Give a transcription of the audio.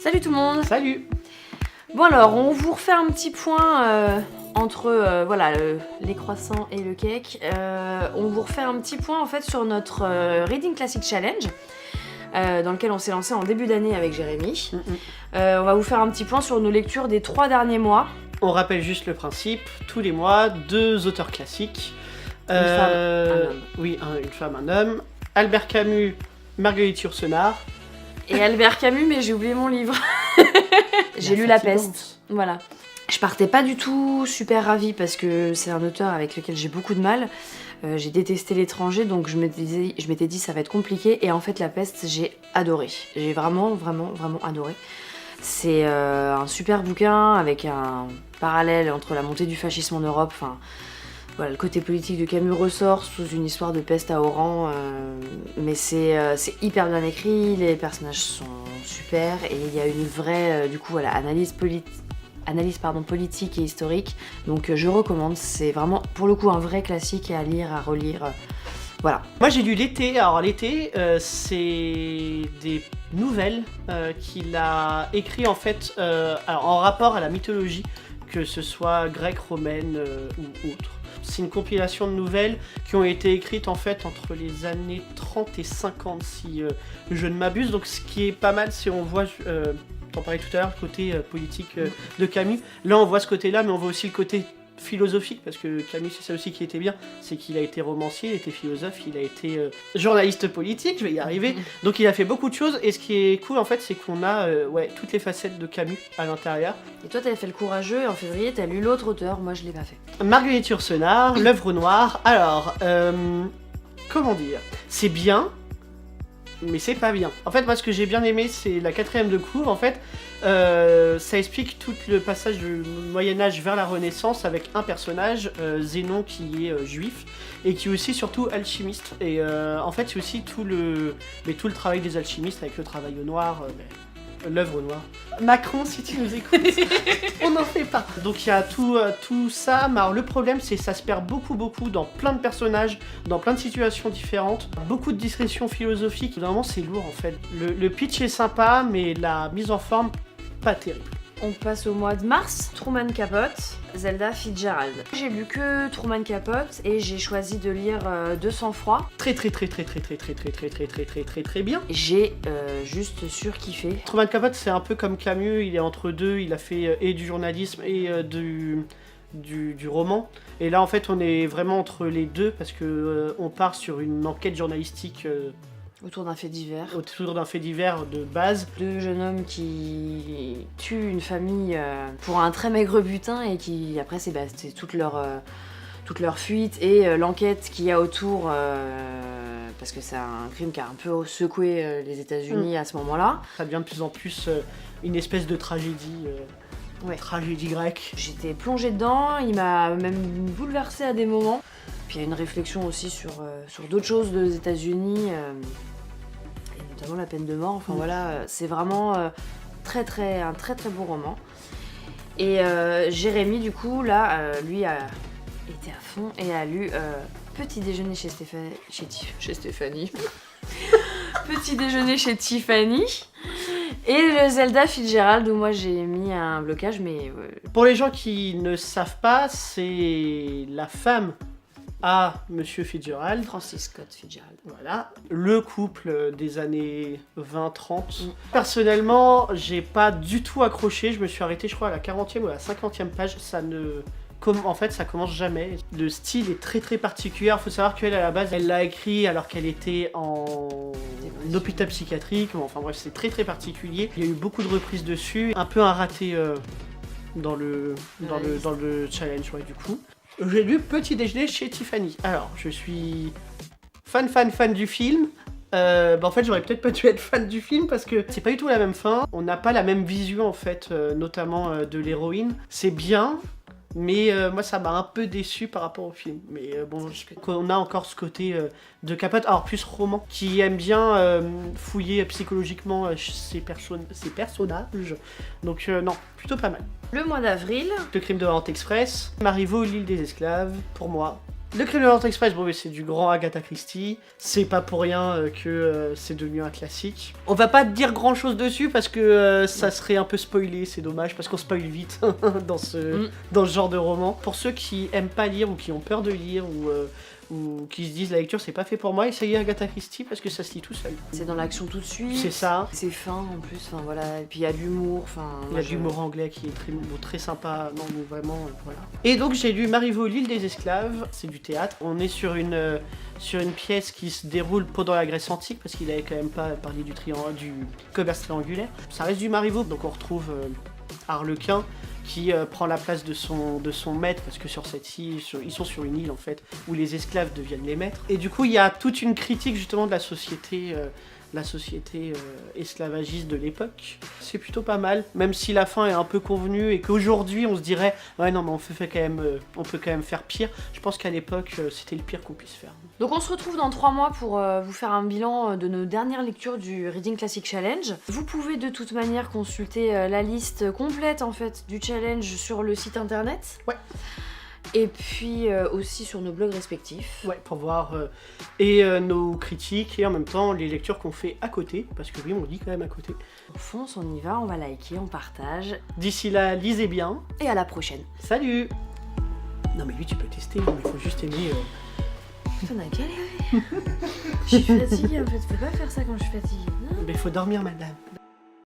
Salut tout le monde. Salut. Bon alors, on vous refait un petit point entre les croissants et le cake. On vous refait un petit point en fait sur notre Reading Classic Challenge dans lequel on s'est lancé en début d'année avec Jérémy. On va vous faire un petit point sur nos lectures des 3 derniers mois. On rappelle juste le principe, tous les mois, 2 auteurs classiques. Une femme, un homme. Oui, une femme, un homme. Albert Camus, Marguerite Yourcenar. Et Albert Camus, mais j'ai oublié mon livre. J'ai lu La Peste. Voilà. Je partais pas du tout super ravie parce que c'est un auteur avec lequel j'ai beaucoup de mal. J'ai détesté l'étranger, donc je m'étais dit ça va être compliqué. Et en fait, La Peste, j'ai adoré. J'ai vraiment adoré. C'est un super bouquin avec un parallèle entre la montée du fascisme en Europe. Enfin, voilà, le côté politique de Camus ressort sous une histoire de peste à Oran, mais c'est hyper bien écrit, les personnages sont super et il y a une vraie analyse politique et historique. Donc je recommande, c'est vraiment pour le coup un vrai classique à lire, à relire. Voilà. Moi j'ai lu L'été. Alors L'été, c'est des nouvelles qu'il a écrit en fait en rapport à la mythologie, que ce soit grecque, romaine ou autre. C'est une compilation de nouvelles qui ont été écrites en fait entre les années 30 et 50 si je ne m'abuse. Donc ce qui est pas mal, c'est on voit, t'en parlais tout à l'heure, le côté politique de Camus. Là on voit ce côté-là, mais on voit aussi le côté philosophique, parce que Camus c'est ça aussi qui était bien, c'est qu'il a été romancier, il était philosophe, il a été journaliste politique, je vais y arriver, donc il a fait beaucoup de choses, et ce qui est cool en fait c'est qu'on a toutes les facettes de Camus à l'intérieur. Et toi t'avais fait le courageux et en février t'as lu l'autre auteur, moi je l'ai pas fait. Marguerite Yourcenar, L'œuvre noire. Alors, comment dire, c'est bien, mais c'est pas bien. En fait, moi, ce que j'ai bien aimé, c'est la 4ème de cours. En fait, ça explique tout le passage du Moyen-Âge vers la Renaissance avec un personnage, Zénon, qui est juif et qui est aussi surtout alchimiste. Et en fait, c'est aussi tout le travail des alchimistes avec le travail au noir. L'œuvre noire. Macron, si tu nous écoutes, on n'en fait pas. Donc il y a tout ça, mais alors, le problème c'est que ça se perd beaucoup dans plein de personnages, dans plein de situations différentes, beaucoup de discrétion philosophique, vraiment c'est lourd en fait. Le pitch est sympa, mais la mise en forme, pas terrible. On passe au mois de mars, Truman Capote, Zelda Fitzgerald. J'ai lu que Truman Capote et j'ai choisi de lire De sang-froid. Très bien. J'ai juste surkiffé. Truman Capote c'est un peu comme Camus, il est entre deux, il a fait et du journalisme et du roman. Et là en fait on est vraiment entre les deux parce que on part sur une enquête journalistique autour d'un fait divers. Autour d'un fait divers de base. 2 jeunes hommes qui tuent une famille pour un très maigre butin et qui, après, c'est toute leur fuite et l'enquête qu'il y a autour, parce que c'est un crime qui a un peu secoué les États-Unis à ce moment-là. Ça devient de plus en plus une espèce de tragédie. Tragédie grecque. J'étais plongée dedans, il m'a même bouleversée à des moments. Puis il y a une réflexion aussi sur d'autres choses des États-Unis, et notamment la peine de mort. Enfin voilà, c'est vraiment un très beau roman. Et Jérémy, du coup, là, lui a été à fond et a lu Petit déjeuner chez Stéphanie. Petit déjeuner chez Tiffany. Et le Zelda Fitzgerald, où moi j'ai mis un blocage, mais... Pour les gens qui ne savent pas, c'est la femme à Monsieur Fitzgerald. Francis Scott Fitzgerald. Voilà, le couple des années 20-30. Personnellement, j'ai pas du tout accroché, je me suis arrêté je crois à la 40e ou à la 50e page, en fait, ça commence jamais. Le style est très particulier. Il faut savoir qu'elle, à la base, elle l'a écrit alors qu'elle était en hôpital psychiatrique. Enfin bref, c'est très particulier. Il y a eu beaucoup de reprises dessus. Un peu un raté dans le challenge, ouais, du coup. J'ai lu Petit déjeuner chez Tiffany. Alors, je suis fan du film. En fait, j'aurais peut-être pas dû être fan du film parce que c'est pas du tout la même fin. On n'a pas la même vision, en fait, notamment de l'héroïne. C'est bien. Mais moi ça m'a un peu déçu par rapport au film. Mais on a encore ce côté de Capote, alors plus roman, qui aime bien fouiller psychologiquement ses personnages. Donc non, plutôt pas mal. Le mois d'avril. Le crime de Orient Express, Marivaux, l'île des esclaves, pour moi, Le Crime de l'Orient Express, bon, mais c'est du grand Agatha Christie. C'est pas pour rien que c'est devenu un classique. On va pas dire grand chose dessus parce que ça serait un peu spoilé, c'est dommage, parce qu'on spoil vite dans ce genre de roman. Pour ceux qui aiment pas lire ou qui ont peur de lire ou qui se disent la lecture c'est pas fait pour moi, essayez Agatha Christie parce que ça se lit tout seul. C'est dans l'action tout de suite. C'est ça. C'est fin en plus, enfin voilà. Et puis il y a de l'humour, enfin. Il y a de l'humour anglais qui est très sympa, non mais vraiment, voilà. Et donc j'ai lu Marivaux, l'île des esclaves, c'est du théâtre. On est sur une pièce qui se déroule pendant la Grèce antique, parce qu'il avait quand même pas parlé du commerce triangulaire. Ça reste du Marivaux, donc on retrouve Harlequin, qui prend la place de son maître, parce que sur cette île, ils sont sur une île en fait, où les esclaves deviennent les maîtres. Et du coup, il y a toute une critique justement de la société esclavagiste de l'époque. C'est plutôt pas mal, même si la fin est un peu convenue et qu'aujourd'hui on se dirait ouais non mais on peut quand même faire pire. Je pense qu'à l'époque c'était le pire qu'on puisse faire. Donc on se retrouve dans 3 mois pour vous faire un bilan de nos dernières lectures du Reading Classic Challenge. Vous pouvez de toute manière consulter la liste complète en fait du challenge sur le site internet. Ouais. Et puis aussi sur nos blogs respectifs. Ouais, pour voir nos critiques et en même temps les lectures qu'on fait à côté, parce que oui, on lit quand même à côté. On fonce, on y va, on va liker, on partage. D'ici là, lisez bien. Et à la prochaine. Salut! Non mais lui tu peux tester, mais il faut juste aimer... Putain, on a galéré. Je suis fatiguée en fait, faut pas faire ça quand je suis fatiguée. Mais faut dormir madame.